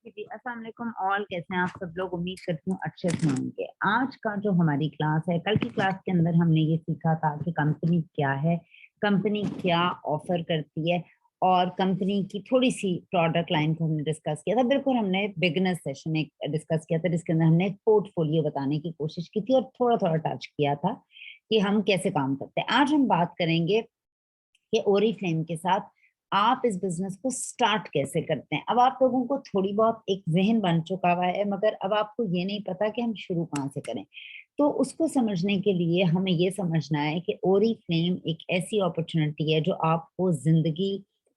जी, अस्सलाम वालेकुम ऑल, कैसे हैं आप सब लोग? उम्मीद करती हूँ अच्छे से होंगे। आज का जो हमारी क्लास है, कल की क्लास के अंदर हमने ये सीखा था कि कंपनी क्या है, कंपनी क्या ऑफ़र करती है और कंपनी की थोड़ी-सी प्रोडक्ट लाइन को हमने डिस्कस किया था। बिल्कुल हमने बिगिनर सेशन एक डिस्कस किया था जिसके अंदर हमने एक पोर्टफोलियो बताने की कोशिश की थी और थोड़ा-थोड़ा टच किया था कि हम कैसे काम करते हैं। आज हम बात करेंगे कि ओरीफ्लेम के साथ आप इस बिज़नेस को स्टार्ट कैसे करते हैं? अब आप लोगों को थोड़ी बहुत एक ज़हन बन चुका हुआ है, मगर अब आपको ये नहीं पता कि हम शुरू कहाँ से करें। तो उसको समझने के लिए हमें ये समझना है कि ओरीफ्लेम एक ऐसी अपॉर्च्युनिटी है जो आपको ज़िंदगी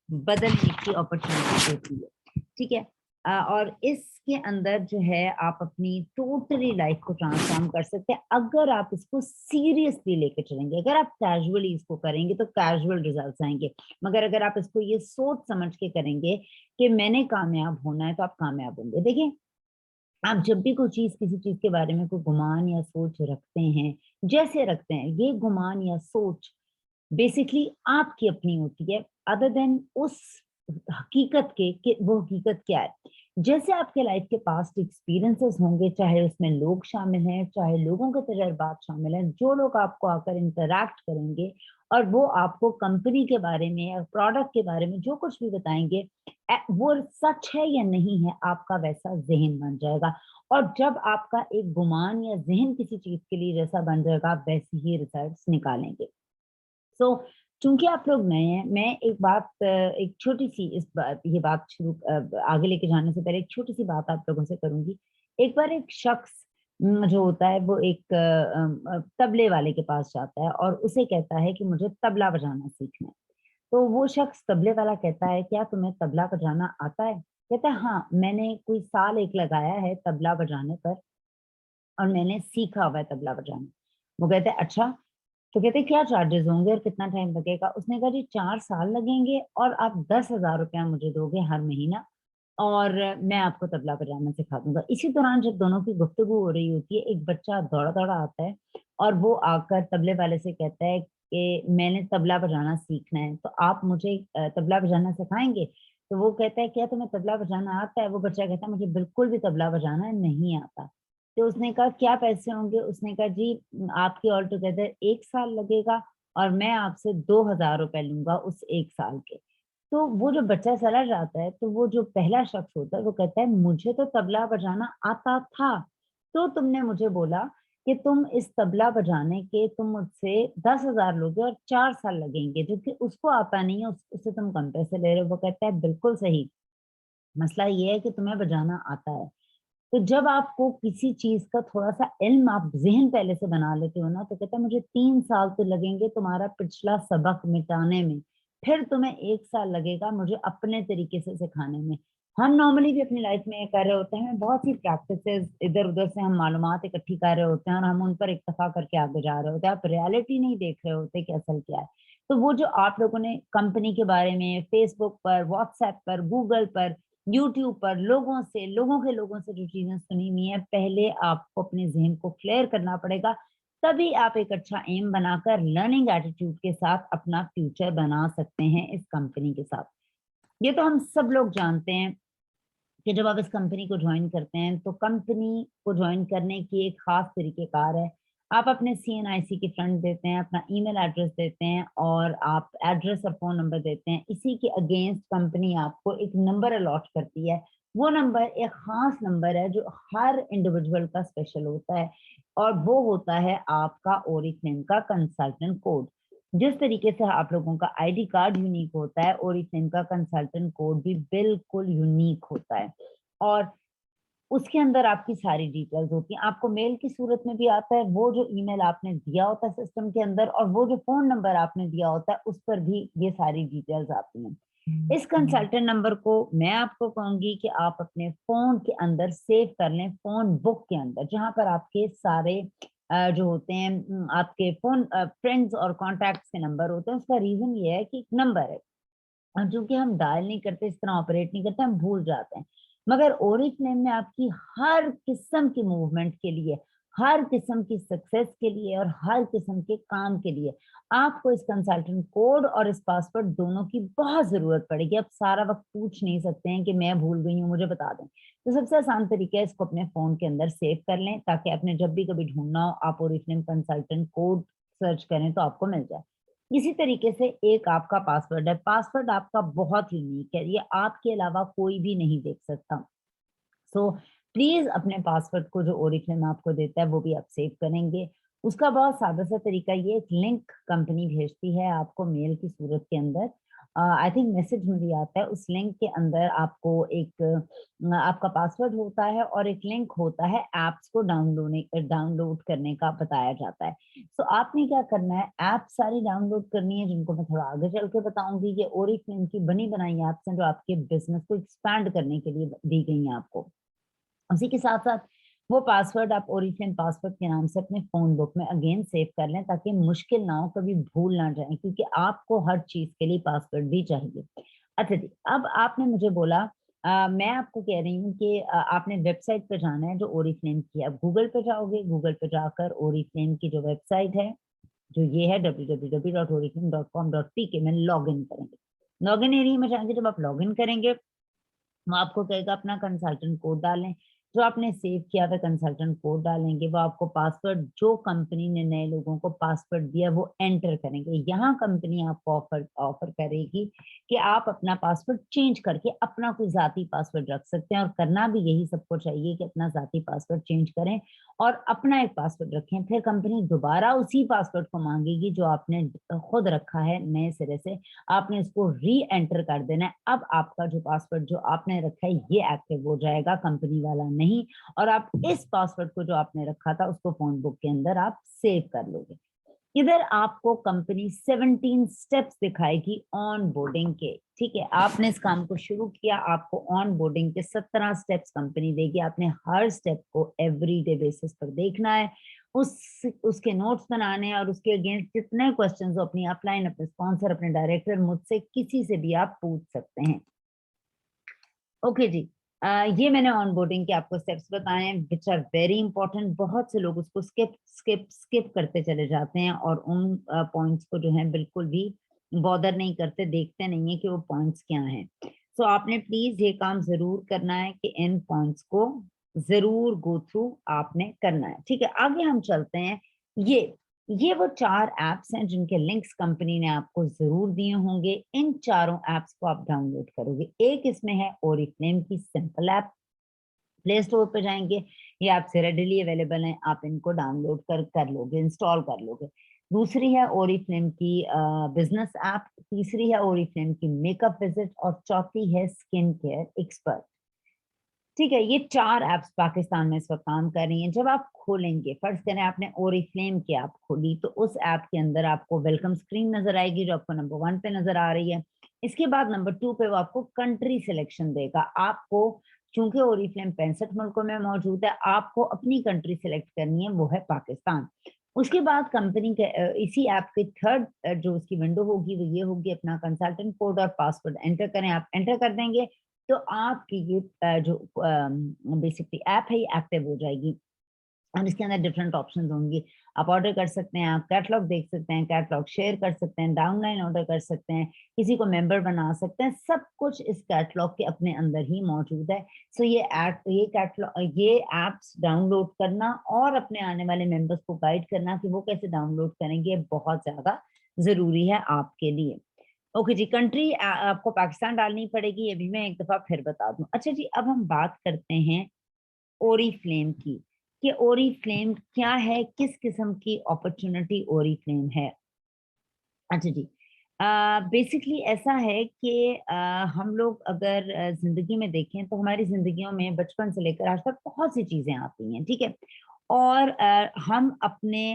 बदलने की अपॉर्च्युनिटी देती है, ठीक है? और इसके अंदर जो है आप अपनी टोटली लाइफ़ को ट्रांसफ़ॉर्म कर सकते हैं, अगर आप इसको सीरियसली लेके चलेंगे। अगर आप कैजुअली इसको करेंगे तो कैजुअल रिज़ल्ट्स आएँगे। मगर अगर आप इसको ये सोच समझ के करेंगे कि मैंने कामयाब होना है, तो आप कामयाब होंगे। देखिए, आप जब भी कोई चीज़ किसी चीज़ के बारे में कोई गुमान या सोच रखते हैं, जैसे रखते हैं, ये गुमान या सोच बेसिकली आपकी अपनी होती है, अदर देन उस हकीकत के कि वो हकीकत क्या है। जैसे आपके लाइफ के पास्ट एक्सपीरियंसेस होंगे, चाहे उसमें लोग शामिल हैं, चाहे लोगों के तजुर्बात शामिल हैं, जो लोग आपको आकर इंटरैक्ट करेंगे और वो आपको कंपनी के बारे में या प्रोडक्ट के बारे में जो कुछ भी बताएँगे, वो सच है या नहीं है, आपका वैसा ज़हन बन जाएगा। और जब आपका एक गुमान या ज़हन किसी चीज़ के लिए जैसा बन जाएगा, आप वैसे ही रिजल्ट्स निकालेंगे। सो चूँकि आप लोग नए हैं, मैं एक बात एक छोटी-सी इस बात ये बात शुरू आगे लेके जाने से पहले एक छोटी-सी बात आप लोगों से करूँगी। एक बार एक शख्स जो होता है वो एक तबले वाले के पास जाता है और उसे कहता है कि मुझे तबला बजाना सीखना है। तो वो शख्स तबले वाला कहता है, "क्या तुम्हें तबला बजाना आता है?" कहता है, "हाँ, मैंने कोई साल 1 लगाया है तबला बजाने पर और मैंने सीखा हुआ है तबला बजाना।" वो कहते हैं, "अच्छा?" तो कहते क्या चार्जेस होंगे और कितना टाइम लगेगा? उसने कहा जी 4 साल लगेंगे और आप 10,000 रुपया मुझे दोगे हर महीना और मैं आपको तबला बजाना सिखा दूँगा। इसी दौरान जब दोनों की गुफ्तगू हो रही होती है, एक बच्चा दौड़ा-दौड़ा आता है और वो आकर तबले वाले से कहता है कि मैंने तबला बजाना सीखना है, तो आप मुझे तबला बजाना सिखाएँगे? तो वो कहता है क्या तुम्हें तबला बजाना आता है? वो बच्चा कहता है मुझे बिल्कुल भी तबला बजाना नहीं आता। तो उसने कहा क्या पैसे होंगे? उसने कहा जी आपके ऑल टुगेदर 1 साल लगेगा और मैं आपसे 2,000 रुपए लूँगा उस 1 साल के। तो वो जो बच्चा चला जाता है, तो वो जो पहला शख्स होता है, वो कहता है मुझे तो तबला बजाना आता था, तो तुमने मुझे बोला कि तुम इस तबला बजाने के तुम मुझसे 10,000 लोगे और 4 साल लगेंगे, जो कि उसको आता नहीं है, उससे तुम कम पैसे ले रहे हो। वो कहता है बिल्कुल सही, मसला ये है कि तुम्हें बजाना आता है। तो जब आपको किसी चीज़ का थोड़ा-सा इल्म आप ज़हन पहले से बना लेते हो ना, तो कहता है मुझे 3 साल तो लगेंगे तुम्हारा पिछला सबक मिटाने में, फिर तुम्हें 1 साल लगेगा मुझे अपने तरीके से सिखाने में। हम नॉर्मली भी अपनी लाइफ़ में ये कर रहे होते हैं, बहुत सी प्रैक्टिसेज़ इधर-उधर से हम मालूमात इकट्ठी कर रहे होते हैं और हम उन पर इक्तफ़ा करके आगे जा रहे होते हैं। आप रियलिटी नहीं देख रहे होते कि असल क्या है। तो वो जो आप लोगों ने कंपनी के बारे में फ़ेसबुक पर, व्हाट्सएप पर, गूगल पर यूट्यूब पर लोगों से जो चीज़ें सुनी हुई हैं, पहले आपको अपने ज़हन को क्लियर करना पड़ेगा, तभी आप एक अच्छा एम बनाकर लर्निंग एटीट्यूड के साथ अपना फ्यूचर बना सकते हैं इस कंपनी के साथ। ये तो हम सब लोग जानते हैं कि जब आप इस कंपनी को जॉइन करते हैं, तो कंपनी को जॉइन करने की एक ख़ास तरीक़ेकार है। आप अपने सीएनआईसी की फ्रंट देते हैं, अपना ईमेल एड्रेस देते हैं और आप एड्रेस और फ़ोन नंबर देते हैं। इसी के अगेंस्ट कंपनी आपको एक नंबर अलॉट करती है। वो नंबर एक ख़ास नंबर है जो हर इंडिविजुअल का स्पेशल होता है और वो होता है आपका ओरिफ्लेम का कंसल्टेंट कोड। जिस तरीके से आप लोगों का आईडी कार्ड यूनिक होता है, ओरिफ्लेम का कंसल्टेंट कोड भी बिल्कुल यूनिक होता है और उसके अंदर आपकी सारी डिटेल्स होती हैं। आपको मेल की सूरत में भी आता है, वो जो ईमेल आपने दिया होता है सिस्टम के अंदर और वो जो फ़ोन नंबर आपने दिया होता है, उस पर भी ये सारी डिटेल्स आती हैं। इस कंसल्टेंट नंबर को मैं आपको कहूँगी कि आप अपने फ़ोन के अंदर सेव कर लें, फ़ोन बुक के अंदर, जहाँ पर आपके सारे जो होते हैं आपके फ़ोन फ्रेंड्स और कॉन्टैक्ट्स के नंबर होते हैं। उसका रीज़न ये है कि एक नंबर है। और चूँकि हम डायल नहीं करते, इस तरह ऑपरेट नहीं करते, हम भूल जाते हैं। मगर ओरिफ्लेम में आपकी हर किस्म की मूवमेंट के लिए, हर किस्म की सक्सेस के लिए और हर किस्म के काम के लिए आपको इस कंसल्टेंट कोड और इस पासवर्ड दोनों की बहुत जरूरत पड़ेगी। आप सारा वक्त पूछ नहीं सकते हैं कि मैं भूल गई हूँ मुझे बता दें। तो सबसे आसान तरीका है, इसको अपने फोन के अंदर सेव कर लें ताकि आपने जब भी कभी ढूंढना हो आप ओरिफ्लेम कंसल्टेंट कोड सर्च करें तो आपको मिल जाए। इसी तरीके से एक आपका पासवर्ड है, पासवर्ड आपका बहुत यूनिक है, ये आपके अलावा कोई भी नहीं देख सकता। सो प्लीज अपने पासवर्ड को जो ओरिफ्लेम आपको देता है वो भी आप सेव करेंगे। उसका बहुत सादा सा तरीका ये, एक लिंक कंपनी भेजती है आपको मेल की सूरत के अंदर, आई थिंक मैसेज में भी आता है। उस लिंक के अंदर आपको एक आपका पासवर्ड होता है और एक लिंक होता है ऐप्स को डाउनलोड करने का बताया जाता है। सो आपने क्या करना है, ऐप सारी डाउनलोड करनी है जिनको मैं थोड़ा आगे चल के बताऊंगी। ये ओरिफ्लेम की बनी बनाई ऐप्स हैं जो आपके बिजनेस को एक्सपैंड करने के लिए दी गई हैं आपको। उसी के साथ साथ वो पासवर्ड आप ओरिफ्लेम पासवर्ड के नाम से अपने फोन बुक में अगेन सेव कर लें ताकि मुश्किल ना हो, कभी भूल ना जाए, क्योंकि आपको हर चीज के लिए पासवर्ड भी चाहिए। अच्छा जी, अब आपने मुझे बोला मैं आपको कह रही हूँ कि आपने वेबसाइट पे जाना है जो ओरिफ्लेम की है। आप गूगल पे जाओगे, गूगल पे जाकर ओरिफ्लेम की जो वेबसाइट है जो ये है www.oriflame.com.pk में लॉग इन करेंगे। लॉग इन एरिया में जाएंगे, जब आप लॉग इन करेंगे वो आपको कहेगा अपना कंसल्टेंट कोड डालें। जो आपने सेव किया था कंसल्टेंट कोड डालेंगे, वो आपको पासवर्ड जो कंपनी ने नए लोगों को पासवर्ड दिया वो एंटर करेंगे। यहाँ कंपनी आपको ऑफर ऑफर करेगी कि आप अपना पासवर्ड चेंज करके अपना कोई जाती पासवर्ड रख सकते हैं, और करना भी यही सबको चाहिए कि अपना जाती पासवर्ड चेंज करें और अपना एक पासवर्ड रखें। फिर कंपनी दोबारा उसी पासवर्ड को मांगेगी जो आपने खुद रखा है नए सिरे से, आपने इसको री एंटर कर देना है। अब आपका जो पासवर्ड जो आपने रखा है ये एक्टिव हो जाएगा, कंपनी वाला नहीं। और आप इस पासवर्ड को जो आपने रखा था उसको फोन बुक के अंदर आप सेव कर लोगे। इधर आपको कंपनी 17 स्टेप्स दिखाएगी ऑन बोर्डिंग के। ठीक है, आपने इस काम को शुरू किया, आपको ऑन बोर्डिंग के 17 स्टेप्स कंपनी देगी। आपने हर स्टेप को एवरीडे बेसिस पर देखना है, उसके नोट्स बनाने हैं, और उसके अगेंस्ट जितने क्वेश्चंस हो अपनी अपलाइन, अपने स्पॉन्सर, अपने डायरेक्टर, मुझसे किसी से भी आप पूछ सकते हैं। ओके जी, ये मैंने ऑनबोर्डिंग के आपको स्टेप्स बताए हैं विच आर वेरी इंपॉर्टेंट। बहुत से लोग उसको स्किप स्किप स्किप करते चले जाते हैं और उन पॉइंट्स को जो है बिल्कुल भी बॉदर नहीं करते, देखते नहीं है कि वो पॉइंट्स क्या हैं। सो आपने प्लीज ये काम जरूर करना है कि इन पॉइंट्स को जरूर गो थ्रू आपने करना है। ठीक है, आगे हम चलते हैं। ये ये वो 4 ऐप्स हैं जिनके लिंक्स कंपनी ने आपको जरूर दिए होंगे। इन चारों ऐप्स को आप डाउनलोड करोगे। एक इसमें है ओरिफ्लेम की सिंपल ऐप, प्ले स्टोर पे जाएंगे, ये आपसे रेडिली अवेलेबल है, आप इनको डाउनलोड कर लोगे, इंस्टॉल कर लोगे। दूसरी है ओरिफ्लेम की बिजनेस ऐप, तीसरी है ओरिफ्लेम की मेकअप विजिट, और चौथी है स्किन केयर एक्सपर्ट। ठीक है, ये 4 ऐप्स पाकिस्तान में इस वक्त काम कर रही हैं। जब आप खोलेंगे, फर्ज करें आपने ओरिफ्लेम की ऐप खोली, तो उस ऐप के अंदर आपको वेलकम स्क्रीन नजर आएगी जो आपको नंबर 1 पे नजर आ रही है। इसके बाद नंबर 2 पे वो आपको कंट्री सिलेक्शन देगा। आपको चूंकि ओरिफ्लेम 65 मुल्कों में मौजूद है, आपको अपनी कंट्री सिलेक्ट करनी है, वो है पाकिस्तान। उसके बाद कंपनी के इसी ऐप के थर्ड जो उसकी विंडो होगी वो ये होगी, अपना कंसल्टेंट कोड और पासवर्ड एंटर करें। आप एंटर कर देंगे तो आपकी ये जो बेसिकली ऐप है ये एक्टिव हो जाएगी, और इसके अंदर डिफरेंट ऑप्शंस होंगी। आप ऑर्डर कर सकते हैं, आप कैटलॉग देख सकते हैं, कैटलॉग शेयर कर सकते हैं, डाउनलाइन ऑर्डर कर सकते हैं, किसी को मेंबर बना सकते हैं, सब कुछ इस कैटलॉग के अपने अंदर ही मौजूद है। सो ये एप्स डाउनलोड करना और अपने आने वाले मेंबर्स को गाइड करना कि वो कैसे डाउनलोड करेंगे बहुत ज्यादा जरूरी है आपके लिए। ओके जी, कंट्री आपको पाकिस्तान डालनी पड़ेगी, ये भी मैं एक दफा फिर बता दूं। अच्छा जी, अब हम बात करते हैं ओरिफ्लेम की, कि ओरिफ्लेम क्या है, किस किस्म की अपॉर्चुनिटी ओरिफ्लेम है। अच्छा जी, बेसिकली ऐसा है कि हम लोग अगर जिंदगी में देखें तो हमारी जिंदगियों में बचपन से लेकर आज तक बहुत सी चीजें आती हैं। ठीक है, और हम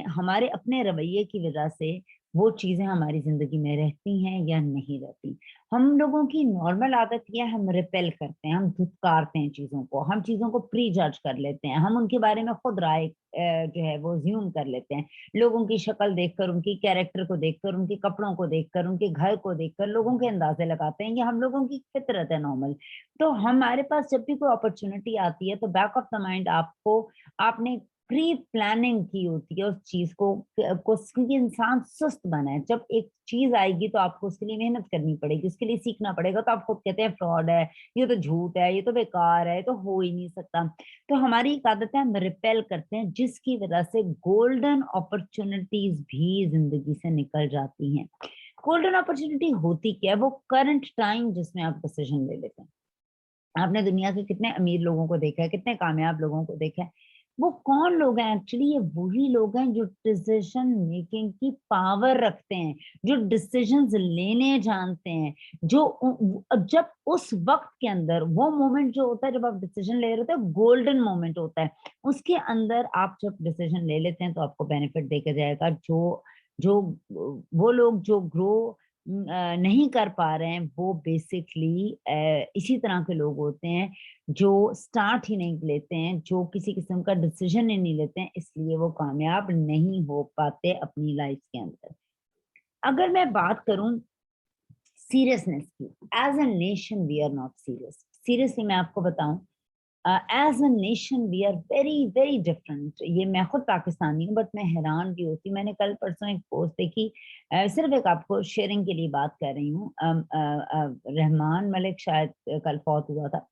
हमारे अपने रवैये की वजह से वो चीजें हमारी जिंदगी में रहती हैं या नहीं रहती। हम लोगों की नॉर्मल आदत यह है, हम रिपेल करते हैं, हम धुतकारते हैं चीजों को, हम चीजों को प्री जज कर लेते हैं, हम उनके बारे में खुद राय जो है वो ज्यूम कर लेते हैं। लोगों की शक्ल देखकर, उनकी कैरेक्टर को देखकर, उनके कपड़ों को देखकर, उनके घर को देखकर लोगों के अंदाजे लगाते हैं। ये हम लोगों की फितरत है नॉर्मल। तो हमारे पास जब भी कोई अपॉर्चुनिटी आती है तो बैक ऑफ द माइंड आपने प्री प्लानिंग की होती है उस चीज को क्योंकि इंसान सुस्त बना है। जब एक चीज आएगी तो आपको उसके लिए मेहनत करनी पड़ेगी, उसके लिए सीखना पड़ेगा, तो आप खुद कहते हैं फ्रॉड है, ये तो झूठ है, ये तो बेकार है, ये तो हो ही नहीं सकता। तो हमारी एक आदत है, हम रिपेल करते हैं, जिसकी वजह से गोल्डन अपॉर्चुनिटीज भी जिंदगी से निकल जाती हैं। गोल्डन अपॉर्चुनिटी होती क्या है? वो करंट टाइम जिसमें आप डिसीजन ले लेते हैं। आपने दुनिया के कितने अमीर लोगों को देखा है, कितने कामयाब लोगों को देखा है। वो कौन लोग हैं एक्चुअली? ये वही लोग हैं जो डिसीजन मेकिंग की पावर रखते हैं, जो डिसीजंस लेने जानते हैं, जो जब उस वक्त के अंदर वो मोमेंट जो होता है जब आप डिसीजन ले रहे होते हैं, गोल्डन मोमेंट होता है। उसके अंदर आप जब डिसीजन ले लेते हैं तो आपको बेनिफिट देखा जाएगा। जो जो वो लोग जो ग्रो नहीं कर पा रहे हैं, वो बेसिकली इसी तरह के लोग होते हैं जो स्टार्ट ही नहीं लेते हैं, जो किसी किस्म का डिसीजन ही नहीं लेते हैं, इसलिए वो कामयाब नहीं हो पाते अपनी लाइफ के अंदर। अगर मैं बात करूं सीरियसनेस की, as a nation we are not serious. Seriously मैं आपको बताऊं, as a nation we are very very different. ये मैं खुद पाकिस्तानी हूँ, बट मैं हैरान भी होती। मैंने कल परसों एक पोस्ट देखी, सिर्फ एक आपको शेयरिंग के लिए बात कर रही हूँ। रहमान मलिक शायद कल फौत हुआ था।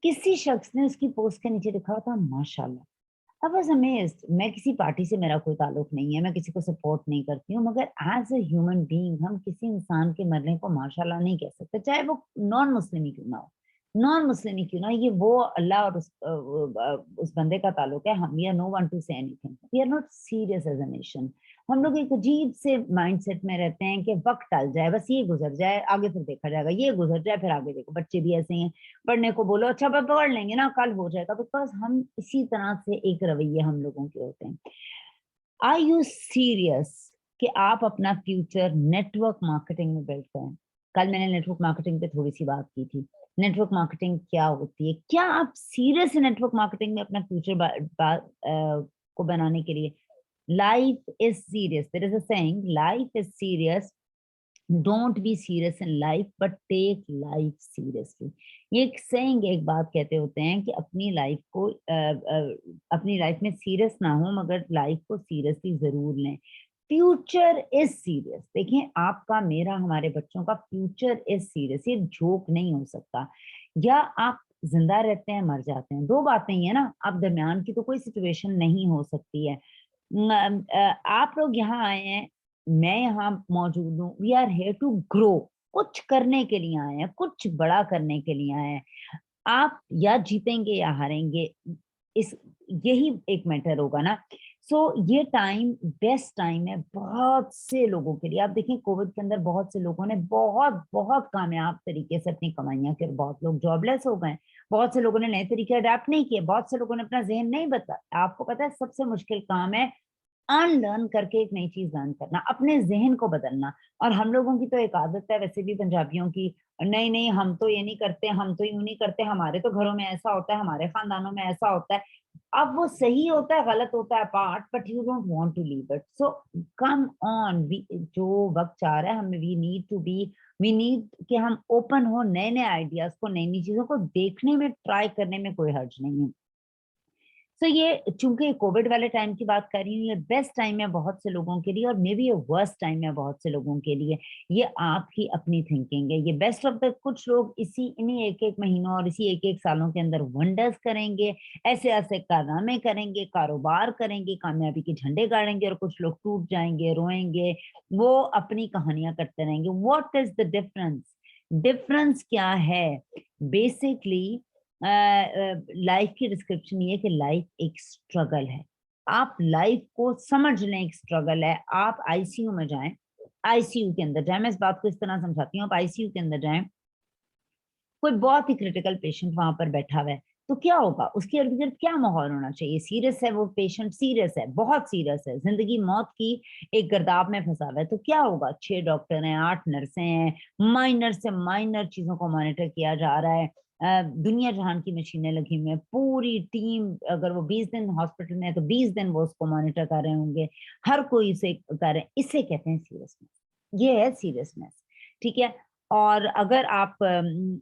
किसी शख्स ने उसकी पोस्ट के नीचे लिखा था माशाल्लाह। I was amazed. मैं किसी पार्टी से मेरा कोई ताल्लुक नहीं है, मैं किसी को सपोर्ट नहीं करती हूँ, मगर एज अ ह्यूमन बीइंग हम किसी इंसान के मरने को माशाल्लाह नहीं कह सकते, चाहे वो नॉन मुस्लिम ही क्यों ना हो। नॉन मुस्लिम ही क्यों ना, ये वो अल्लाह और उस बंदे का ताल्लुक है। हम we are no one to say anything, we are not serious as a nation. हम लोग एक अजीब से माइंडसेट में रहते हैं कि वक्त टल जाए, बस ये गुजर जाए, आगे फिर देखा जाएगा, ये गुजर जाए फिर आगे देखो। बच्चे भी ऐसे ही हैं, पढ़ने को बोलो अच्छा पढ़ लेंगे ना, कल हो जाएगा, बिकॉज हम इसी तरह से एक रवैये हम लोगों के होते हैं। आर यू सीरियस कि आप अपना फ्यूचर नेटवर्क मार्केटिंग में बिल्ड करें? कल मैंने नेटवर्क मार्केटिंग पे थोड़ी सी बात की थी। नेटवर्क मार्केटिंग क्या होती है? क्या आप सीरियस है नेटवर्क मार्केटिंग में अपना फ्यूचर को बनाने के लिए? Life is serious, there is a saying, life is serious, don't be serious in life but take life seriously. ये एक सेइंग, एक बात कहते होते हैं कि अपनी लाइफ को अपनी लाइफ में सीरियस ना हो, मगर लाइफ को सीरियसली जरूर लें। Future is serious. देखें, आपका, मेरा, हमारे बच्चों का फ्यूचर इज सीरियस। ये जोक नहीं हो सकता। या आप जिंदा रहते हैं, मर जाते हैं, दो बातें ही है ना। आप दरमियान की तो कोई सिचुएशन नहीं हो सकती है। आप लोग यहाँ आए हैं, मैं यहाँ मौजूद हूँ, we are here to grow. कुछ करने के लिए आए हैं, कुछ बड़ा करने के लिए आए हैं। आप या जीतेंगे या हारेंगे, इस यही एक मैटर होगा ना। सो ये टाइम बेस्ट टाइम है बहुत से लोगों के लिए। आप देखें, कोविड के अंदर बहुत से लोगों ने बहुत बहुत कामयाब तरीके से अपनी कमाइयां की, बहुत लोग जॉबलेस हो गए। बहुत से लोगों ने नए तरीके अडेप्ट नहीं किए, बहुत से लोगों ने अपना जहन नहीं बदला। आपको पता है सबसे मुश्किल काम है अनलर्न करके एक नई चीज लर्न करना, अपने जहन को बदलना। और हम लोगों की तो एक आदत है वैसे भी पंजाबियों की, नहीं नहीं हम तो ये नहीं करते, हम तो यूं नहीं करते, हमारे तो घरों में ऐसा होता है, हमारे खानदानों में ऐसा होता है। अब वो सही होता है गलत होता है part, but you don't want to leave it. So come on, जो वक्त चाह रहा है हमें, वी नीड कि हम ओपन हो नए नए आइडियाज को, नई नई चीजों को देखने में, ट्राई करने में कोई हर्ज नहीं है। सो ये चूंकि कोविड वाले टाइम की बात कर रही हूँ, ये बेस्ट टाइम है बहुत से लोगों के लिए, और मे बी ये वर्स्ट टाइम है बहुत से लोगों के लिए। ये आपकी अपनी थिंकिंग है। ये बेस्ट ऑफ द, कुछ लोग इन्हीं एक एक महीनों और इसी एक एक सालों के अंदर वंडर्स करेंगे, ऐसे ऐसे कारनामे करेंगे, कारोबार करेंगे, कामयाबी के झंडे गाड़ेंगे, और कुछ लोग टूट जाएंगे, रोएंगे, वो अपनी कहानियां करते रहेंगे। What is the difference? Difference क्या है? बेसिकली लाइफ की डिस्क्रिप्शन ये है कि लाइफ एक स्ट्रगल है। आप लाइफ को समझ लें, एक स्ट्रगल है। आप आईसीयू में जाएं, आईसीयू के अंदर जाएं, मैं इस बात को इस तरह समझाती हूँ। आप आईसीयू के अंदर जाएं, कोई बहुत ही क्रिटिकल पेशेंट वहां पर बैठा हुआ है, तो क्या होगा? उसके इर्द गिर्द क्या माहौल होना चाहिए? सीरियस है वो पेशेंट, सीरियस है, बहुत सीरियस है, जिंदगी मौत की एक गर्दाब में फंसा हुआ है। तो क्या होगा? 6 डॉक्टर हैं, 8 नर्सें हैं, माइनर से माइनर चीजों को मॉनिटर किया जा रहा है। दुनिया जहान की मशीनें लगी हुई हैं, पूरी टीम, अगर वो 20 दिन हॉस्पिटल में है तो 20 दिन वो उसको मॉनिटर कर रहे होंगे, हर कोई इसे कर रहे हैं। इसे कहते हैं सीरियसनेस। ये है सीरियसनेस, ठीक है। और अगर आप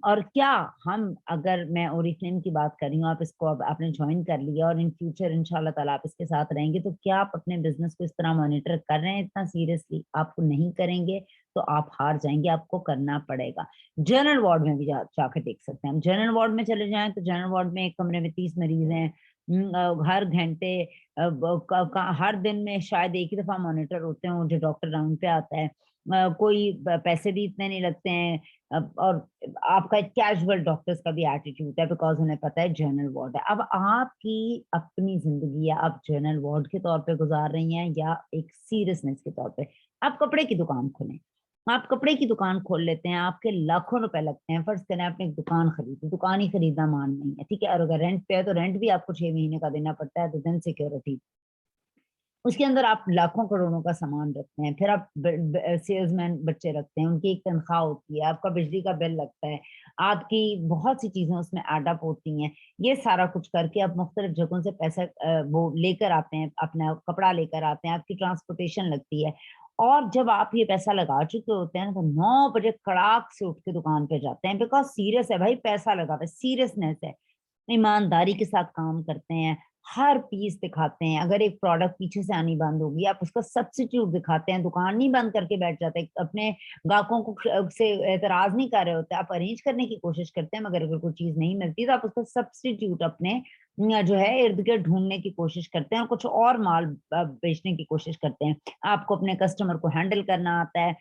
और क्या हम, अगर मैं ओरिफ्लेम की बात कर रही हूँ, आप इसको अब आपने ज्वाइन कर लिया और इन फ्यूचर इंशाल्लाह ताला आप इसके साथ रहेंगे, तो क्या आप अपने बिजनेस को इस तरह मॉनिटर कर रहे हैं इतना सीरियसली? आपको नहीं करेंगे तो आप हार जाएंगे, आपको करना पड़ेगा। जनरल वार्ड में भी जाकर देख सकते हैं हम। जनरल वार्ड में चले जाएं तो जनरल वार्ड में एक कमरे में 30 मरीज हैं। हर घंटे हर दिन में शायद एक ही दफा मॉनिटर होते हैं, वो जो डॉक्टर राउंड पे आता है। कोई पैसे भी इतने नहीं लगते हैं। और आपका कैजुअल डॉक्टर्स का भी एटीट्यूड है, बिकॉज उन्हें पता है जनरल वार्ड है। अब आपकी अपनी जिंदगी है, आप जनरल वार्ड के तौर पे गुजार रही हैं या एक सीरियसनेस के तौर पे? आप कपड़े की दुकान खोलें, आप कपड़े की दुकान खोल लेते हैं, आपके लाखों रुपए लगते हैं। फर्ज करें आपने एक दुकान खरीदी, दुकान ही खरीदना मान नहीं है, ठीक है, और अगर रेंट पे है तो रेंट भी आपको 6 महीने का देना पड़ता है, तो देन सिक्योरिटी। उसके अंदर आप लाखों करोड़ों का सामान रखते हैं, फिर आप सेल्समैन बच्चे रखते हैं, उनकी एक तनख्वाह होती है, आपका बिजली का बिल लगता है, आपकी बहुत सी चीजें उसमें ऐड अप होती हैं। ये सारा कुछ करके आप मुख्तलिफ जगहों से पैसा वो लेकर आते हैं, अपना कपड़ा लेकर आते हैं, आपकी ट्रांसपोर्टेशन लगती है। और जब आप ये पैसा लगा चुके होते हैं ना, तो 9 बजे कड़ाक से उठ के दुकान पे जाते हैं, बिकॉज सीरियस है भाई, पैसा लगा हुआ है, सीरियसनेस है, ईमानदारी के साथ काम करते हैं, हर पीस दिखाते हैं। अगर एक प्रोडक्ट पीछे से आनी बंद होगी, आप उसका सब्स्टिट्यूट दिखाते हैं, दुकान नहीं बंद करके बैठ जाते, अपने ग्राहकों को से एतराज नहीं कर रहे होते, आप अरेंज करने की कोशिश करते हैं, मगर अगर कोई चीज नहीं मिलती तो आप उसका सब्स्टिट्यूट अपने जो है इर्द गिर्द ढूंढने की कोशिश करते हैं और कुछ और माल बेचने की कोशिश करते हैं। आपको अपने कस्टमर को हैंडल करना आता है,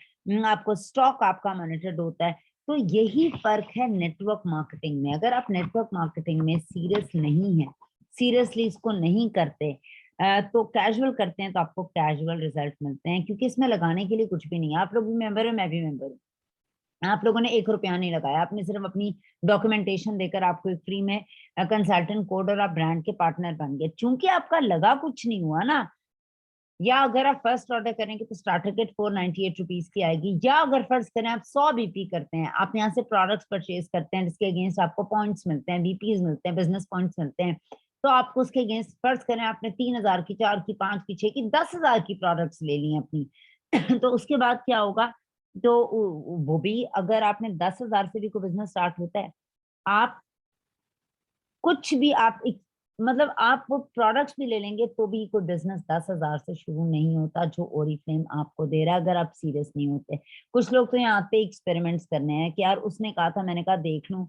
आपको स्टॉक आपका मॉनिटर्ड होता है। तो यही फर्क है नेटवर्क मार्केटिंग में। अगर आप नेटवर्क मार्केटिंग में सीरियस नहीं है, सीरियसली इसको नहीं करते, तो कैजुअल करते हैं, तो आपको कैजुअल रिजल्ट मिलते हैं, क्योंकि इसमें लगाने के लिए कुछ भी नहीं है। आप लोग भी मेंबर है, मैं भी मेंबर हूँ। आप लोगों ने 1 रुपया नहीं लगाया, आपने सिर्फ अपनी डॉक्यूमेंटेशन देकर आपको एक फ्री में कंसल्टेंट कोड और आप ब्रांड के पार्टनर बन गए। चूंकि आपका लगा कुछ नहीं हुआ ना, या अगर आप फर्स्ट ऑर्डर करेंगे तो स्टार्टर किट 498 रुपीज की आएगी, या अगर फर्ज करें आप 100 BP करते हैं, आप यहाँ से प्रोडक्ट्स परचेज करते हैं जिसके अगेंस्ट आपको पॉइंट्स मिलते हैं, बीपीज मिलते हैं, बिजनेस पॉइंट्स मिलते हैं, तो आपको उसके अगेंस्ट फर्ज करें आपने 3,000 की, 4 की, 5 की, 6 की, 10,000 की प्रोडक्ट्स ले ली अपनी तो उसके बाद क्या होगा? तो वो भी, अगर आपने 10,000 से भी कोई बिजनेस स्टार्ट होता है, आप कुछ भी आप मतलब आप वो प्रोडक्ट्स भी ले लेंगे तो भी कोई बिजनेस 10,000 से शुरू नहीं होता जो ओरिफ्लेम आपको दे रहा है, अगर आप सीरियस नहीं होते। कुछ लोग तो यहाँ आते एक्सपेरिमेंट्स करने हैं कि यार उसने कहा था, मैंने कहा देख लूं।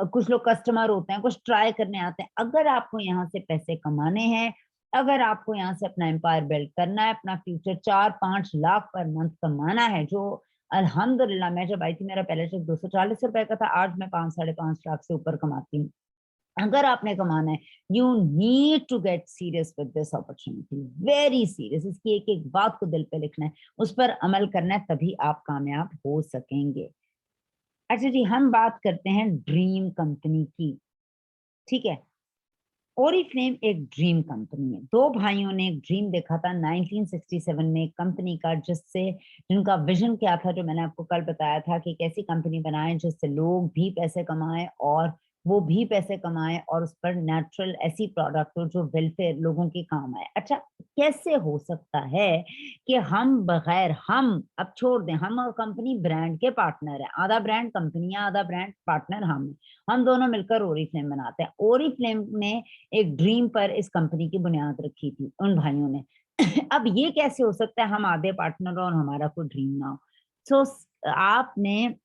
कुछ लोग कस्टमर होते हैं, कुछ ट्राई करने आते हैं। अगर आपको यहाँ से पैसे कमाने हैं, अगर आपको यहाँ से अपना एम्पायर बिल्ड करना है, अपना फ्यूचर 4-5 लाख पर मंथ कमाना है, जो अल्हम्दुलिल्लाह, मैं जब आई थी मेरा पहले चेक 240 रुपए का था, आज मैं 5-5.5 लाख से ऊपर कमाती हूँ। अगर आपने कमाना है, you need to get serious with this opportunity, very serious. इसकी एक एक बात को दिल पे लिखना है, उस पर अमल करना है, तभी आप कामयाब हो सकेंगे। अच्छा जी, हम बात करते हैं ड्रीम कंपनी की, ठीक है। ओरिफ्लेम एक ड्रीम कंपनी है। दो भाइयों ने एक ड्रीम देखा था 1967 में, एक कंपनी का, जिससे, जिनका विजन क्या था, जो मैंने आपको कल बताया था कि कैसी कंपनी बनाएं जिससे लोग भी पैसे कमाएं और वो भी पैसे कमाएं, और उस पर नेचुरल ऐसी प्रोडक्ट हो जो वेलफेयर लोगों के काम आए। अच्छा, कैसे हो सकता है कि हम बगैर, हम अब छोड़ दें, हम और कंपनी ब्रांड के पार्टनर है, आधा ब्रांड कंपनियां, आधा ब्रांड पार्टनर हम दोनों मिलकर ओरिफ्लेम बनाते हैं। ओरिफ्लेम ने एक ड्रीम पर इस कंपनी की बुनियाद रखी थी उन भाइयों ने अब ये कैसे हो सकता है हम आधे पार्टनर और हमारा कोई ड्रीम ना हो? सो आपने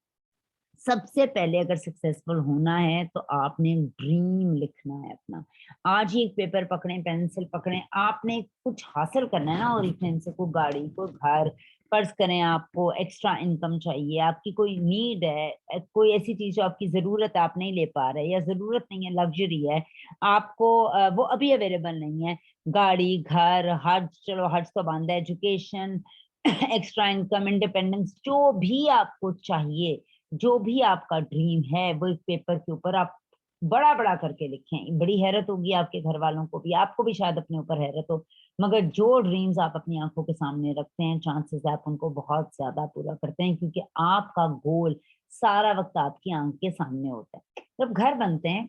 सबसे पहले, अगर सक्सेसफुल होना है तो आपने ड्रीम लिखना है अपना। आज ही एक पेपर पकड़े, पेंसिल पकड़े, आपने कुछ हासिल करना है ना, और इतने से कोई गाड़ी, कोई घर, फर्ज करें आपको एक्स्ट्रा इनकम चाहिए, आपकी कोई नीड है, कोई ऐसी चीज जो आपकी जरूरत है, आप नहीं ले पा रहे, या जरूरत नहीं है, लग्जरी है आपको, वो अभी अवेलेबल नहीं है, गाड़ी, घर, हज, चलो हज तो बंद है, एजुकेशन, एक्स्ट्रा इनकम, इंडिपेंडेंस, जो भी आपको चाहिए, जो भी आपका ड्रीम है, वो एक पेपर के ऊपर आप बड़ा बड़ा करके लिखें। बड़ी हैरत होगी आपके घर वालों को भी, आपको भी शायद अपने ऊपर हैरत हो, मगर जो ड्रीम्स आप अपनी आंखों के सामने रखते हैं, चांसेस आप उनको बहुत ज्यादा पूरा करते हैं, क्योंकि आपका गोल सारा वक्त आपकी आंख के सामने होता है। जब घर बनते हैं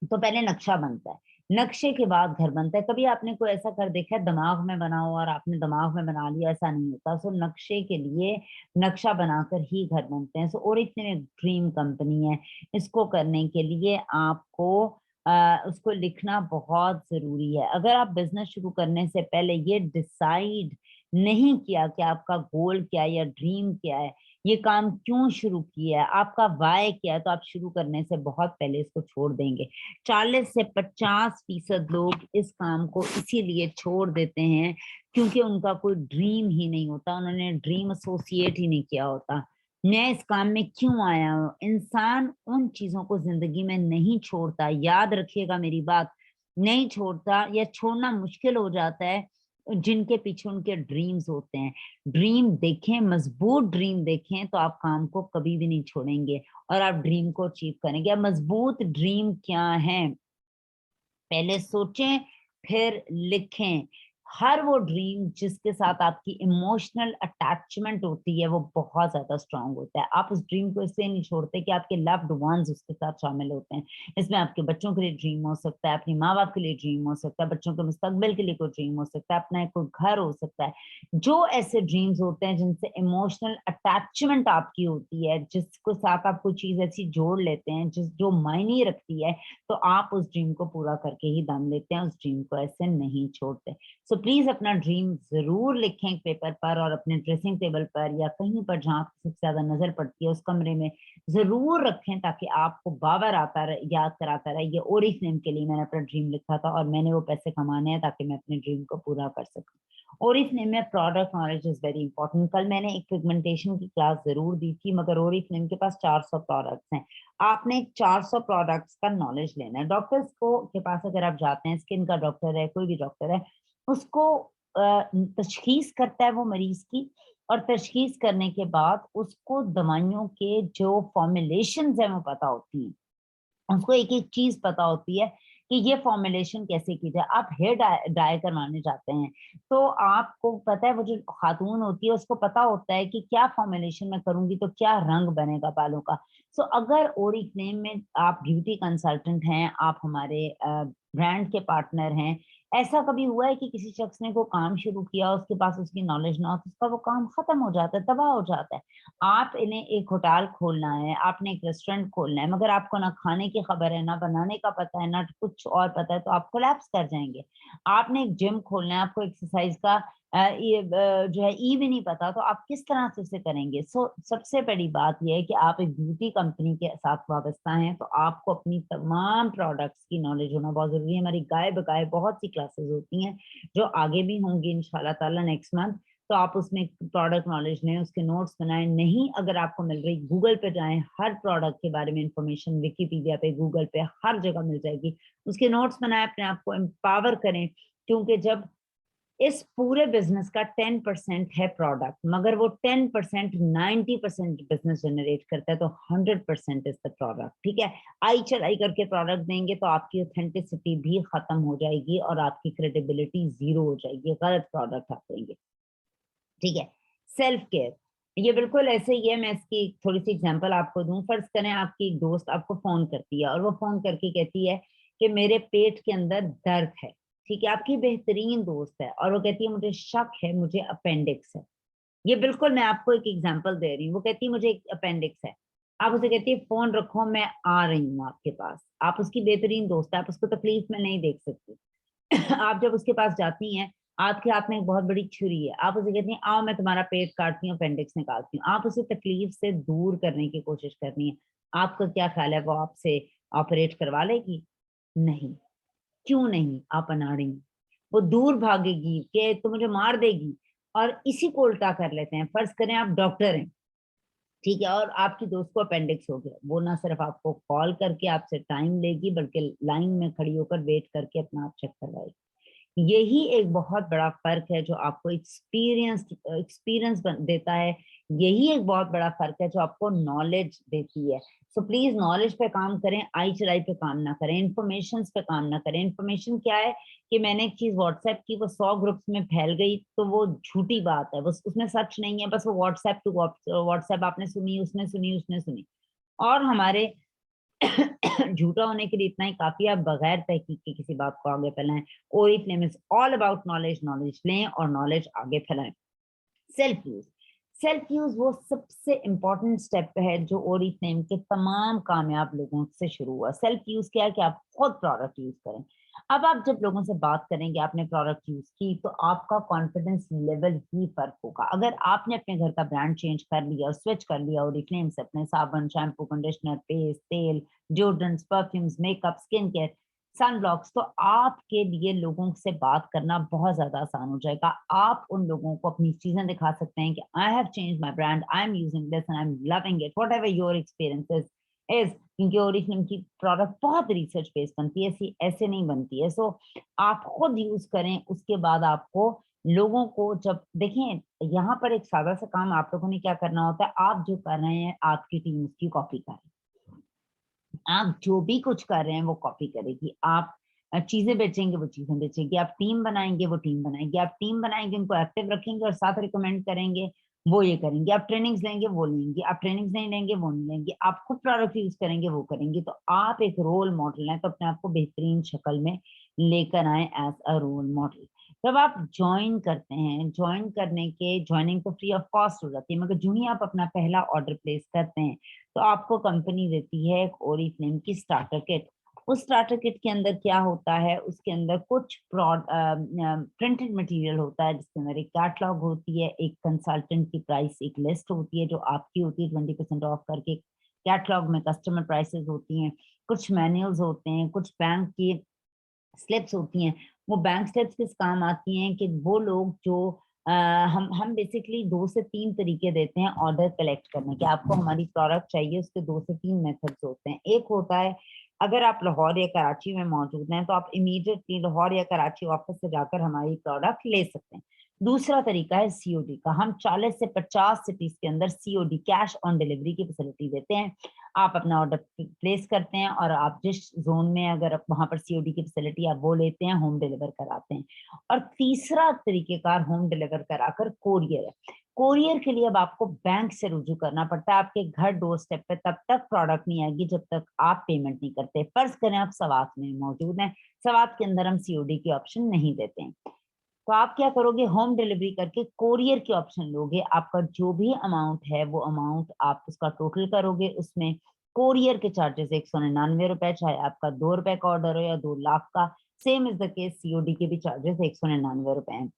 तो पहले नक्शा बनता है, नक्शे के बाद घर बनता है। कभी आपने कोई ऐसा घर देखा है दिमाग में बना हो और आपने दिमाग में बना लिया, ऐसा नहीं होता। सो नक्शे के लिए नक्शा बनाकर ही घर बनते हैं। सो ओरिफ्लेम एक ड्रीम कंपनी है। इसको करने के लिए आपको उसको लिखना बहुत जरूरी है। अगर आप बिजनेस शुरू करने से पहले ये डिसाइड नहीं किया कि आपका गोल क्या है या ड्रीम क्या है, ये काम क्यों शुरू किया है, आपका वाय क्या है, तो आप शुरू करने से बहुत पहले इसको छोड़ देंगे। 40 से 50% लोग इस काम को इसीलिए छोड़ देते हैं क्योंकि उनका कोई ड्रीम ही नहीं होता, उन्होंने ड्रीम एसोसिएट ही नहीं किया होता। मैं इस काम में क्यों आया हूँ? इंसान उन चीजों को जिंदगी में नहीं छोड़ता, याद रखिएगा मेरी बात, नहीं छोड़ता या छोड़ना मुश्किल हो जाता है जिनके पीछे उनके ड्रीम्स होते हैं। ड्रीम देखें, मजबूत ड्रीम देखें, तो आप काम को कभी भी नहीं छोड़ेंगे और आप ड्रीम को अचीव करेंगे। अब मजबूत ड्रीम क्या है, पहले सोचें फिर लिखें। हर वो ड्रीम जिसके साथ आपकी इमोशनल अटैचमेंट होती है वो बहुत ज्यादा स्ट्रांग होता है। आप उस ड्रीम को इसलिए नहीं छोड़ते कि आपके लव्ड वंस उसके साथ शामिल होते हैं। इसमें आपके बच्चों के लिए ड्रीम हो सकता है, अपने माँ बाप के लिए ड्रीम हो सकता है, बच्चों के मुस्तकबिल के लिए कोई ड्रीम हो सकता है, अपना कोई घर हो सकता है। जो ऐसे ड्रीम्स होते हैं जिनसे इमोशनल अटैचमेंट आपकी होती है, जिसको साथ आप कोई चीज ऐसी जोड़ लेते हैं जिस जो मायने रखती है, तो आप उस ड्रीम को पूरा करके ही दम लेते हैं, उस ड्रीम को ऐसे नहीं छोड़ते। सो प्लीज अपना ड्रीम जरूर लिखें एक पेपर पर और अपने ड्रेसिंग टेबल पर या कहीं पर जहाँ आपको सबसे ज्यादा नजर पड़ती है उस कमरे में जरूर रखें, ताकि आपको बाबर आता रहे, याद कराता रहे ये ओरिफ्लेम के लिए मैंने अपना ड्रीम लिखा था और मैंने वो पैसे कमाने हैं ताकि मैं अपने ड्रीम को पूरा कर सकूं। ओरिफ्लेम में product knowledge is very important. कल मैंने एक पिगमेंटेशन की क्लास जरूर दी थी, मगर ओरिफ्लेम के पास 400 प्रोडक्ट्स हैं। आपने 400 प्रोडक्ट्स का नॉलेज लेना है। डॉक्टर्स को के पास अगर आप जाते हैं, स्किन का डॉक्टर है, कोई भी डॉक्टर है, उसको तशखीस करता है वो मरीज की, और तशखीस करने के बाद उसको दवाइयों के जो फॉर्मुलेशंस है वो पता होती हैं। उसको एक एक चीज पता होती है कि ये फॉर्मुलेशन कैसे की जाए। आप हेयर डाई करवाने जाते हैं तो आपको पता है, वो जो खातून होती है उसको पता होता है कि क्या फॉर्मुलेशन मैं करूंगी तो क्या रंग बनेगा बालों का। सो अगर ओरिफ्लेम में आप ब्यूटी कंसल्टेंट हैं, आप हमारे ब्रांड के पार्टनर हैं, ऐसा कभी हुआ है कि किसी शख्स ने को काम शुरू किया, उसके पास उसकी नॉलेज ना हो तो उसका वो काम खत्म हो जाता है, तबाह हो जाता है। आप इन्हें एक होटल खोलना है, आपने एक रेस्टोरेंट खोलना है, मगर आपको ना खाने की खबर है, ना बनाने का पता है, ना कुछ और पता है, तो आप कोलैप्स कर जाएंगे। आपने एक जिम खोलना है, आपको एक्सरसाइज का जो है ई भी नहीं पता, तो आप किस तरह से उसे करेंगे। सबसे बड़ी बात यह है कि आप एक ब्यूटी कंपनी के साथ वाबस्ता हैं तो आपको अपनी तमाम प्रोडक्ट्स की नॉलेज होना बहुत जरूरी है। हमारी गाय बगाए बहुत सी क्लासेस होती हैं जो आगे भी होंगी इंशाल्लाह ताला नेक्स्ट मंथ। तो आप उसमें प्रोडक्ट नॉलेज लें, उसके नोट्स बनाएं। नहीं अगर आपको मिल रही, गूगल पे जाएं, हर प्रोडक्ट के बारे में इंफॉर्मेशन विकिपीडिया पे, गूगल पे, हर जगह मिल जाएगी। उसके नोट्स बनाएं, अपने आप को एम्पावर करें, क्योंकि जब इस पूरे बिजनेस का 10% है प्रोडक्ट, मगर वो 10% 90% बिजनेस जनरेट करता है, तो 100% इज द प्रोडक्ट। ठीक है, आई चलाई करके प्रोडक्ट देंगे तो आपकी ऑथेंटिसिटी भी खत्म हो जाएगी और आपकी क्रेडिबिलिटी जीरो हो जाएगी, गलत प्रोडक्ट आप देंगे। ठीक है, सेल्फ केयर, ये बिल्कुल ऐसे ही है। मैं इसकी थोड़ी सी एग्जांपल आपको दूं। फर्ज करें आपकी एक दोस्त आपको फोन करती है और वो फोन करके कहती है कि मेरे पेट के अंदर दर्द है। ठीक है, आपकी बेहतरीन दोस्त है और वो कहती है मुझे शक है, मुझे अपेंडिक्स है। ये बिल्कुल मैं आपको एक एग्जांपल दे रही हूँ। वो कहती है मुझे एक अपेंडिक्स है। आप उसे कहती है फोन रखो, मैं आ रही हूँ आपके पास। आप उसकी बेहतरीन दोस्त है, आप उसको तकलीफ में नहीं देख सकती। आप जब उसके पास जाती हैं, आपके हाथ में एक बहुत बड़ी छुरी है, आप उसे कहती हैं आओ मैं तुम्हारा पेट काटती हूँ, अपेंडिक्स निकालती हूँ। आप उसे तकलीफ से दूर करने की कोशिश करनी है। आपका क्या ख्याल है, वो आपसे ऑपरेट करवा लेगी? नहीं। क्यों नहीं? आप अनाड़ी हैं। वो दूर भागेगी कि तो मुझे मार देगी। और इसी को उल्टा कर लेते हैं। फर्ज करें आप डॉक्टर हैं, ठीक है, और आपकी दोस्त को अपेंडिक्स हो गया, वो ना सिर्फ आपको कॉल करके आपसे टाइम लेगी बल्कि लाइन में खड़ी होकर वेट करके अपना आप चेक करवाएगी। यही एक बहुत बड़ा फर्क है जो आपको एक्सपीरियंस देता है। यही एक बहुत बड़ा फर्क है जो आपको नॉलेज देती है। सो प्लीज नॉलेज पे काम करें, आई चलाई पे काम ना करें, इन्फॉर्मेशन पे काम ना करें। इन्फॉर्मेशन क्या है कि मैंने एक चीज व्हाट्सएप की, वो 100 ग्रुप्स में फैल गई तो वो झूठी बात है, बस उसमें सच नहीं है, बस वो व्हाट्सएप टू व्हाट्सएप आपने सुनी, उसने सुनी, उसने सुनी। और हमारे झूठा होने के लिए इतना ही काफी है, आप बगैर तहकीक के किसी बात को आगे फैलाएं। Oriflame is all about knowledge, knowledge लें और नॉलेज आगे फैलाएं। सेल्फ यूज, सेल्फ यूज वो सबसे इंपॉर्टेंट स्टेप है जो ओरिफ्लेम के तमाम कामयाब लोगों से शुरू हुआ। सेल्फ यूज क्या है कि आप खुद प्रोडक्ट यूज करें। अब आप जब लोगों से बात करेंगे, आपने प्रोडक्ट यूज की, तो आपका कॉन्फिडेंस लेवल ही फर्क होगा। अगर आपने अपने घर का ब्रांड चेंज कर लिया और स्विच कर लिया ओरिफ्लेम से, अपने साबुन, शैम्पू, कंडीशनर, पेस्ट, तेल, deodorants, perfumes, makeup, skin care, sun blocks, तो आपके लिए लोगों से बात करना बहुत ज्यादा आसान हो जाएगा। आप उन लोगों को अपनी चीजें दिखा सकते हैं कि I have change my brand, I am using this and I am loving it, what ever your experiences is. क्योंकि ओरिजिनल की प्रोडक्ट बहुत रिसर्च बेस्ड बनती है, ऐसी ऐसे नहीं बनती है। सो आप खुद यूज करें, उसके बाद आपको लोगों को जब देखें, यहाँ पर एक सादा सा काम आप लोगों ने क्या करना होता है, आप जो कर रहे हैं आपकी टीम उसकी कॉपी करे। आप जो भी कुछ कर रहे हैं वो कॉपी करेगी। आप चीजें बेचेंगे वो चीजें बेचेगी, आप टीम बनाएंगे वो टीम बनाएगी, आप टीम बनाएंगे उनको एक्टिव रखेंगे और साथ रिकमेंड करेंगे वो ये करेंगे, आप ट्रेनिंग्स लेंगे वो लेंगे, आप ट्रेनिंग्स नहीं लेंगे वो नहीं लेंगे, आप खुद प्रोडक्ट यूज करेंगे वो करेंगे। तो आप एक रोल मॉडल हैं, तो अपने आप को बेहतरीन शक्ल में लेकर आए एज अ रोल मॉडल। जब आप ज्वाइन करते हैं, ज्वाइन करने के ज्वाइनिंग तो फ्री ऑफ कॉस्ट हो जाती है, मगर जो ही आप अपना पहला ऑर्डर प्लेस करते हैं तो आपको कंपनी देती है एक ओरिफ्लेम की स्टार्टर किट। उस स्टार्टर किट के अंदर क्या होता है, उसके अंदर कुछ प्रिंटेड मटेरियल होता है, जिसके अंदर एक कैटलॉग होती है, एक कंसल्टेंट की प्राइस एक लिस्ट होती है जो आपकी होती है 20% ऑफ करके। कैटलॉग में कस्टमर प्राइसेस होती हैं, कुछ मैनुअल्स होते हैं, कुछ बैंक की स्लिप्स होती हैं। वो बैंक स्लिप्स किस काम आती हैं कि वो लोग जो हम बेसिकली 2 से 3 तरीके देते हैं ऑर्डर कलेक्ट करने के। आपको हमारी प्रोडक्ट चाहिए, उसके 2 से 3 मेथड्स होते हैं। एक होता है अगर आप लाहौर या कराची में मौजूद हैं तो आप इमीडिएटली लाहौर या कराची ऑफिस से जाकर हमारी प्रोडक्ट ले सकते हैं। दूसरा तरीका है सीओडी का। हम 40 से 50 सिटीज के अंदर सीओडी, कैश ऑन डिलीवरी की फैसिलिटी देते हैं। आप अपना ऑर्डर प्लेस करते हैं और आप जिस जोन में अगर वहां पर सीओडी की फैसिलिटी आप वो लेते हैं, होम डिलीवर कराते हैं। और तीसरा तरीकेकार होम डिलीवर कराकर कोरियर है। कोरियर के लिए अब आपको बैंक से रुजू करना पड़ता है, आपके घर डोर स्टेप पे तब तक प्रोडक्ट नहीं आएगी जब तक आप पेमेंट नहीं करते। फर्ज करें आप सवात में मौजूद हैं, सवात के अंदर हम सीओडी की ऑप्शन नहीं देते हैं, तो आप क्या करोगे, होम डिलीवरी करके कोरियर की ऑप्शन लोगे। आपका जो भी अमाउंट है वो अमाउंट आप उसका टोटल करोगे, उसमें कोरियर के चार्जेस 199 रुपए, चाहे आपका 2 रुपए का ऑर्डर हो या 2 लाख का। Same is the case COD के भी चार्जेस 199 रुपए हैं।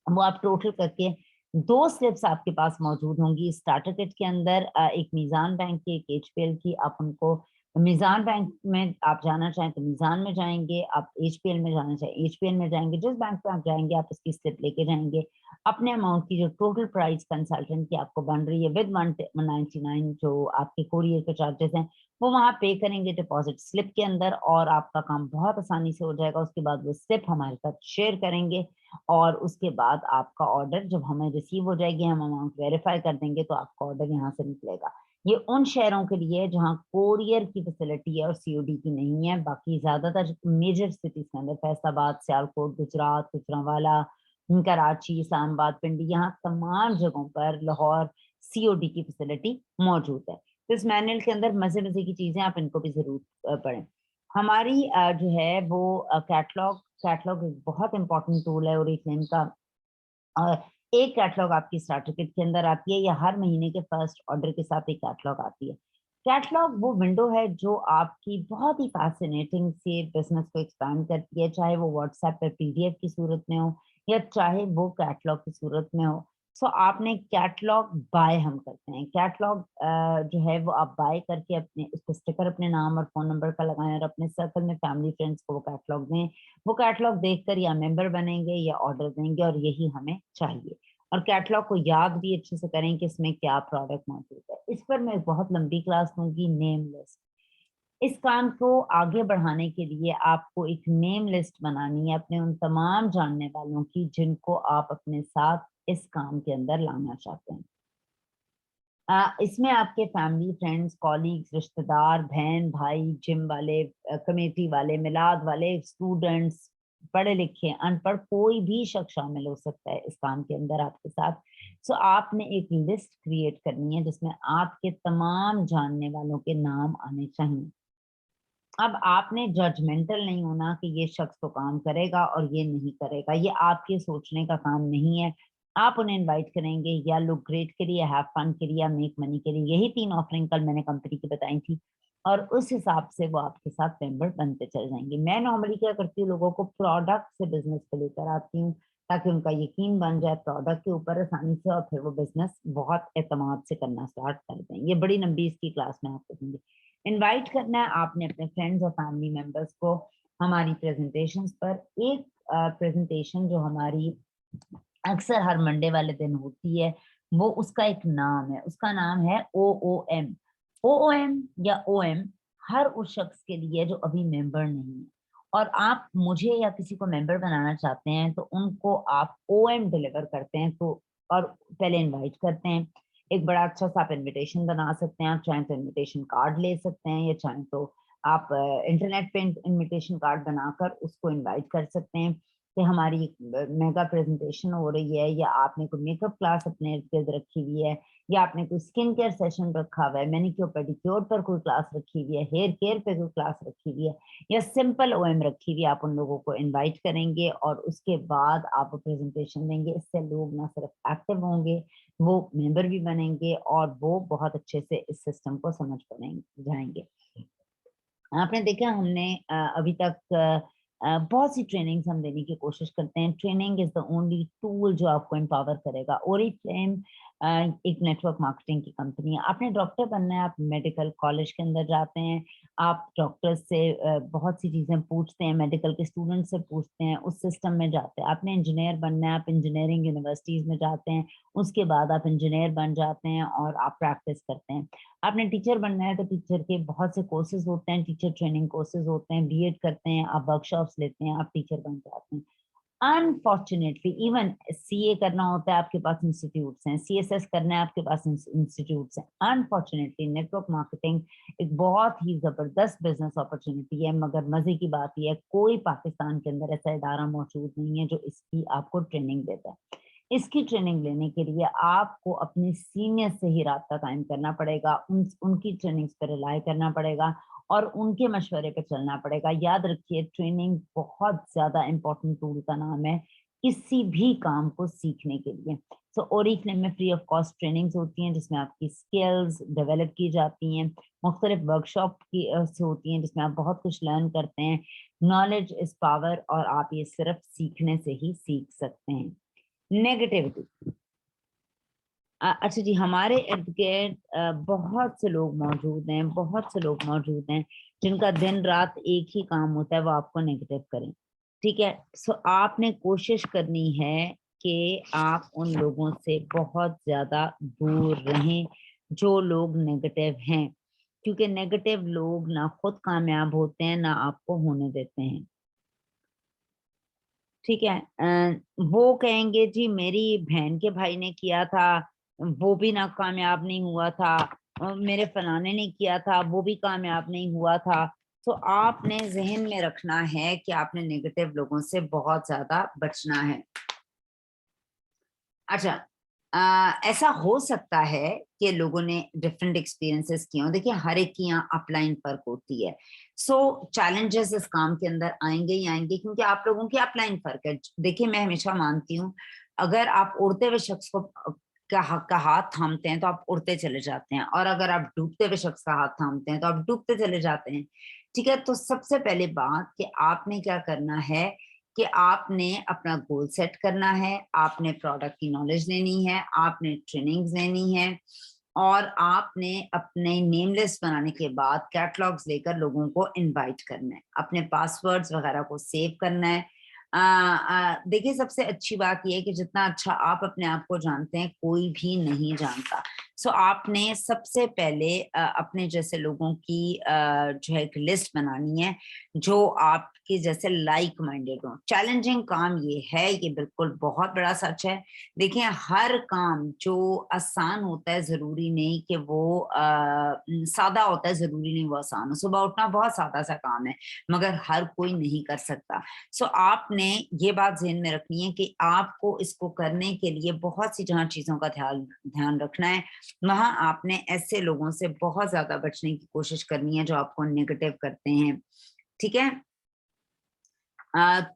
वो आप टोटल करके 2 स्लिप्स आपके पास मौजूद होंगी स्टार्टर किट के अंदर, एक मीजान बैंक की, एक एचपीएल की। आप उनको मीजान बैंक में आप जाना चाहें तो मीजान में जाएंगे, आप एचपीएल में जाना चाहें एचपीएल में जाएंगे, जिस बैंक पे आप जाएंगे आप उसकी स्लिप लेके जाएंगे। अपने अमाउंट की जो टोटल प्राइस कंसल्टेंट की आपको बन रही है विद 199 जो आपके कोरियर के चार्जेस हैं, वो वहां पे करेंगे डिपॉजिट स्लिप के अंदर, और आपका काम बहुत आसानी से हो जाएगा। उसके बाद वो स्लिप हमारे साथ शेयर करेंगे और उसके बाद आपका ऑर्डर जब हमें रिसीव हो जाएगी, हम अमाउंट वेरीफाई कर देंगे तो आपका ऑर्डर यहाँ से निकलेगा। ये उन शहरों के लिए है जहाँ कोरियर की फैसिलिटी है और सीओडी की नहीं है। बाकी ज्यादातर मेजर सिटीज के अंदर फैसलाबाद, सियालकोट, गुजरात, गुजरांवाला, कराची, इस्लामाबाद, पिंडी, यहाँ तमाम जगहों पर लाहौर सीओडी की फैसिलिटी मौजूद है। तो इस मैनुअल के अंदर मजे मजे की चीजें आप इनको भी जरूर पढ़ें। हमारी जो है वो कैटलॉग, कैटलॉग एक बहुत इंपॉर्टेंट टूल है ओरिफ्लेम का। और एक कैटलॉग आपकी स्टार्टर किट के अंदर आती है या हर महीने के फर्स्ट ऑर्डर के साथ एक कैटलॉग आती है। कैटलॉग वो विंडो है जो आपकी बहुत ही फैसिनेटिंग से बिजनेस को एक्सपैंड करती है, चाहे वो व्हाट्सएप पर पीडीएफ की सूरत में हो या चाहे वो कैटलॉग की सूरत में हो। सो आपने कैटलॉग बाय हम करते हैं, कैटलॉग जो है वो आप बाय करके अपने उस पर स्टिकर अपने नाम और फोन नंबर का लगाएं और अपने सर्कल में फैमिली फ्रेंड्स को वो कैटलॉग दें। वो कैटलॉग देखकर या मेंबर बनेंगे या ऑर्डर देंगे, और यही हमें चाहिए। और कैटलॉग को याद भी अच्छे से करें कि इसमें क्या प्रोडक्ट मौजूद है। इस पर मैं बहुत लंबी क्लास दूंगी। नेम लिस्ट, इस काम को आगे बढ़ाने के लिए आपको एक नेम लिस्ट बनानी है अपने उन तमाम जानने वालों की जिनको आप अपने साथ इस काम के अंदर लाना चाहते हैं। इसमें आपके फैमिली, फ्रेंड्स, कॉलीग्स, रिश्तेदार, बहन भाई, जिम वाले, कमेटी वाले, मिलाद वाले, स्टूडेंट्स, पढ़े लिखे, अनपढ़, कोई भी शख्स शामिल हो सकता है इस काम के अंदर आपके साथ। सो आपने एक लिस्ट क्रिएट करनी है जिसमें आपके तमाम जानने वालों के नाम आने चाहिए। अब आपने जजमेंटल नहीं होना कि ये शख्स तो काम करेगा और ये नहीं करेगा, ये आपके सोचने का काम नहीं है। आप उन्हें इनवाइट करेंगे या लुक ग्रेट के लिए, हैव फन के लिए या मेक मनी के लिए, यही 3 ऑफरिंग कल मैंने कंपनी की बताई थी और उस हिसाब से वो आपके साथ मेंबर बनते चले जाएंगे। मैं नॉर्मली क्या करती हूँ, लोगों को प्रोडक्ट से बिजनेस पे लेकर आती हूँ ताकि उनका यकीन बन जाए प्रोडक्ट के ऊपर आसानी से और फिर वो बिजनेस बहुत एतमाद से करना स्टार्ट कर दें। ये बड़ी लंबी इसकी क्लास में आपको दूंगी। इनवाइट करना है आपने अपने फ्रेंड्स और फैमिली मेंबर्स को हमारी प्रेजेंटेशंस पर। एक प्रेजेंटेशन जो हमारी अक्सर हर मंडे वाले दिन होती है, वो उसका एक नाम है, उसका नाम है OOM। OOM या OM हर उस शख्स के लिए जो अभी मेंबर नहीं है और आप मुझे या किसी को मेंबर बनाना चाहते हैं तो उनको आप OM डिलीवर करते हैं तो, और पहले इनवाइट करते हैं। एक बड़ा अच्छा सा आप इनविटेशन बना सकते हैं, आप चाहें तो इनविटेशन कार्ड ले सकते हैं या चाहें तो आप इंटरनेट पे इनविटेशन कार्ड बनाकर उसको इनवाइट कर सकते हैं कि हमारी मेगा प्रेजेंटेशन हो रही है, या आपने कोई मेकअप क्लास अपने इर्द गिर्द रखी हुई है, या आपने कोई स्किन केयर सेशन रखा हुआ है, मैनिक्योर पेडिक्योर पर कोई क्लास रखी हुई है, हेयर केयर पे कोई क्लास रखी हुई है, या सिंपल OM रखी हुई है, आप उन लोगों को इनवाइट करेंगे और उसके बाद आप प्रेजेंटेशन देंगे। इससे लोग ना सिर्फ एक्टिव होंगे, वो मेंबर भी बनेंगे और वो बहुत अच्छे से इस सिस्टम को समझ पाएंगे जाएंगे। आपने देखा हमने अभी तक बहुत सी ट्रेनिंग्स हम देने की कोशिश करते हैं। Training is the only tool जो आपको एम्पावर करेगा। ओरिफ्लेम एक नेटवर्क मार्केटिंग की कंपनी है। आपने डॉक्टर बनना है, आप मेडिकल कॉलेज के अंदर जाते हैं, आप डॉक्टर से बहुत सी चीजें पूछते हैं, मेडिकल के स्टूडेंट से पूछते हैं, उस सिस्टम में जाते हैं। आपने इंजीनियर बनना है, आप इंजीनियरिंग यूनिवर्सिटीज में जाते हैं, उसके बाद आप इंजीनियर बन जाते हैं और आप प्रैक्टिस करते हैं। आपने टीचर बनना है तो टीचर के बहुत से कोर्सेज होते हैं, टीचर ट्रेनिंग कोर्सेज होते हैं, बीएड करते हैं, आप वर्कशॉप्स लेते हैं, आप टीचर बन जाते हैं। अनफॉर्चुनेटली इवन सीए करना होता है, आपके पास इंस्टीट्यूट्स हैं, सीएसएस करना है, आपके पास इंस्टीट्यूट्स हैं। अनफॉर्चुनेटली नेटवर्क मार्केटिंग एक बहुत ही जबरदस्त बिजनेस अपॉर्चुनिटी है, मगर मजे की बात यह है कोई पाकिस्तान के अंदर ऐसा इदारा मौजूद नहीं है जो इसकी आपको ट्रेनिंग देता है। इसकी ट्रेनिंग लेने के लिए आपको अपने सीनियर से ही राब्ता कायम करना पड़ेगा, उनकी ट्रेनिंग्स पर रिलाय करना पड़ेगा और उनके मशवरे पे चलना पड़ेगा। याद रखिए ट्रेनिंग बहुत ज्यादा इंपॉर्टेंट टूल का नाम है किसी भी काम को सीखने के लिए। सो ओरिफ्लेम में फ्री ऑफ कॉस्ट ट्रेनिंग्स होती हैं जिसमें आपकी स्किल्स डेवलप की जाती हैं, मुख्तलिफ वर्कशॉप की से होती हैं जिसमें आप बहुत कुछ लर्न करते हैं। नॉलेज इज पावर और आप ये सिर्फ सीखने से ही सीख सकते हैं। नेगेटिविटी, अच्छा जी, हमारे इर्द गिर्द बहुत से लोग मौजूद हैं, बहुत से लोग मौजूद हैं जिनका दिन रात एक ही काम होता है, वो आपको नेगेटिव करें। ठीक है, सो आपने कोशिश करनी है कि आप उन लोगों से बहुत ज्यादा दूर रहें जो लोग नेगेटिव हैं, क्योंकि नेगेटिव लोग ना खुद कामयाब होते हैं ना आपको होने देते हैं। ठीक है, वो कहेंगे जी मेरी बहन के भाई ने किया था, वो भी ना कामयाब नहीं हुआ था, मेरे फलाने ने किया था, वो भी कामयाब नहीं हुआ था। तो आपने जहन में रखना है कि आपने नेगेटिव लोगों से बहुत ज्यादा बचना है। अच्छा, ऐसा हो सकता है कि लोगों ने डिफरेंट एक्सपीरियंसेस किए हों। देखिए हर एक की यहाँ अपलाइन फर्क होती है, सो चैलेंजेस इस काम के अंदर आएंगे ही आएंगे क्योंकि आप लोगों की अपलाइन फर्क है। देखिए मैं हमेशा मानती हूँ अगर आप उड़ते हुए शख्स को का हाथ थामते हैं तो आप उड़ते चले जाते हैं, और अगर आप डूबते हुए शख्स का हाथ थामते हैं तो आप डूबते चले जाते हैं। ठीक है, तो सबसे पहले बात कि आपने क्या करना है कि आपने अपना गोल सेट करना है, आपने प्रोडक्ट की नॉलेज लेनी है, आपने ट्रेनिंग्स लेनी है, और आपने अपने नेम लिस्ट बनाने के बाद कैटलॉग्स लेकर लोगों को इनवाइट करना है, अपने पासवर्ड्स वगैरह को सेव करना है। देखिए सबसे अच्छी बात यह है कि जितना अच्छा आप अपने आप को जानते हैं कोई भी नहीं जानता। सो आपने सबसे पहले अपने जैसे लोगों की जो है एक लिस्ट बनानी है जो आपके जैसे लाइक माइंडेड हो। चैलेंजिंग काम ये है, ये बिल्कुल बहुत बड़ा सच है। देखिए हर काम जो आसान होता है जरूरी नहीं कि वो सादा होता है, जरूरी नहीं वो आसान हो। सुबह उठना बहुत सादा सा काम है मगर हर कोई नहीं कर सकता। सो आपने ये बात ध्यान में रखनी है कि आपको इसको करने के लिए बहुत सी जहाँ चीजों का ध्यान ध्यान रखना है। وہاں آپ نے ایسے لوگوں سے بہت زیادہ بچنے کی کوشش کرنی ہے جو آپ کو نیگیٹو کرتے ہیں. ٹھیک ہے.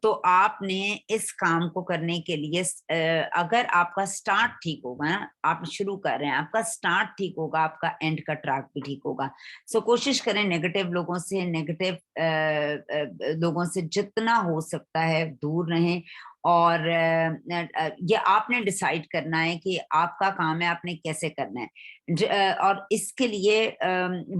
تو آپ نے اس کام کو کرنے کے لیے اگر آپ کا سٹارٹ ٹھیک ہوگا نا, آپ شروع کر رہے ہیں, آپ کا سٹارٹ ٹھیک ہوگا, آپ کا اینڈ کا ٹریک بھی ٹھیک ہوگا. سو کوشش کریں نیگیٹو لوگوں سے, نیگیٹو لوگوں سے جتنا ہو سکتا ہے دور رہیں. اور یہ آپ نے ڈیسائیڈ کرنا ہے کہ آپ کا کام ہے, آپ نے کیسے کرنا ہے. اور اس کے لیے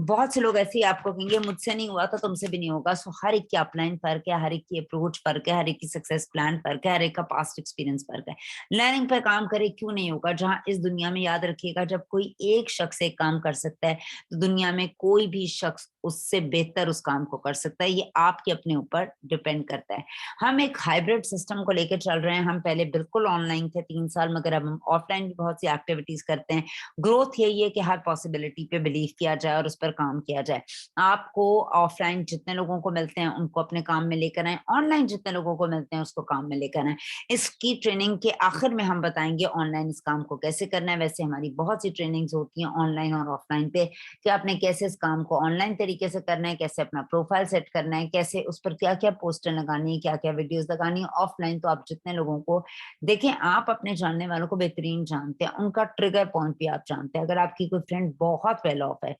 بہت سے لوگ ایسے ہی آپ کو کہیں گے مجھ سے نہیں ہوا تو تم سے بھی نہیں ہوگا. سو ہر ایک کی اپ لائن فرق ہے, ہر ایک کی اپروچ فرق ہے, ہر ایک کی سکسیس پلان فرق ہے, ہر ایک کا پاسٹ ایکسپیرینس فرق ہے. لرننگ پر کام کرے کیوں نہیں ہوگا. جہاں اس دنیا میں یاد رکھیے گا جب کوئی ایک شخص ایک کام کر سکتا ہے تو دنیا میں کوئی بھی شخص اس سے بہتر اس کام کو کر سکتا ہے. یہ آپ کے اپنے اوپر ڈپینڈ کرتا ہے. ہم ایک ہائبرڈ سسٹم کو لے کے چل رہے ہیں. ہم پہلے بالکل آن لائن تھے 3 سال, مگر اب ہم آف لائن بھی بہت سی ایکٹیویٹیز کرتے ہیں. گروتھ یہی ہے کہ ہر پاسبلٹی پہ بلیو کیا جائے اور اس پر کام کیا جائے. آپ کو آف لائن جتنے لوگوں کو ملتے ہیں ان کو اپنے کام میں لے کر آئیں, آن لائن جتنے لوگوں کو ملتے ہیں اس کو کام میں لے کر آئیں. اس کی ٹریننگ کے آخر میں ہم بتائیں گے آن لائن اس کام کو کیسے کرنا ہے. ویسے ہماری بہت سی ٹریننگز ہوتی ہیں آن لائن اور آف لائن پہ کہ آپ نے کیسے اس کام کو آن لائن طریقے سے کرنا ہے, کیسے اپنا پروفائل سیٹ کرنا ہے, کیسے اس پر کیا کیا پوسٹر لگانی ہے, کیا کیا ویڈیوز لگانی ہے. آف لائن تو آپ جتنے لوگوں کو دیکھیں, آپ اپنے جاننے والوں کو بہترین جانتے ہیں, ان کا ٹریگر پوائنٹ بھی آپ جانتے ہیں. اگر آپ کی کوئی فرینڈ بہت ویل آف ہے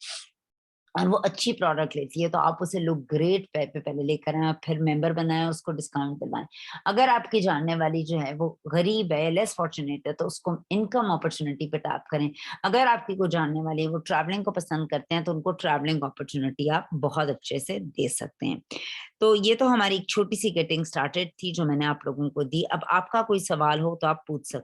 اور وہ اچھی پروڈکٹ لیتی ہے تو آپ اسے لوگ گریٹ پے پہ پہلے لے کر آئیں, پھر ممبر بنائیں, اس کو ڈسکاؤنٹ دلائیں. اگر آپ کی جاننے والی جو ہے وہ غریب ہے, لیس فارچونیٹ ہے, تو اس کو انکم اپرچونٹی پہ ٹیپ کریں. اگر آپ کی کوئی جاننے والی ہے وہ ٹریولنگ کو پسند کرتے ہیں تو ان کو ٹریولنگ اپرچونٹی آپ بہت اچھے سے دے سکتے ہیں. تو یہ تو ہماری ایک چھوٹی سی گیٹنگ سٹارٹڈ تھی جو میں نے آپ لوگوں کو دی. اب آپ کا کوئی سوال ہو تو آپ پوچھ سکتے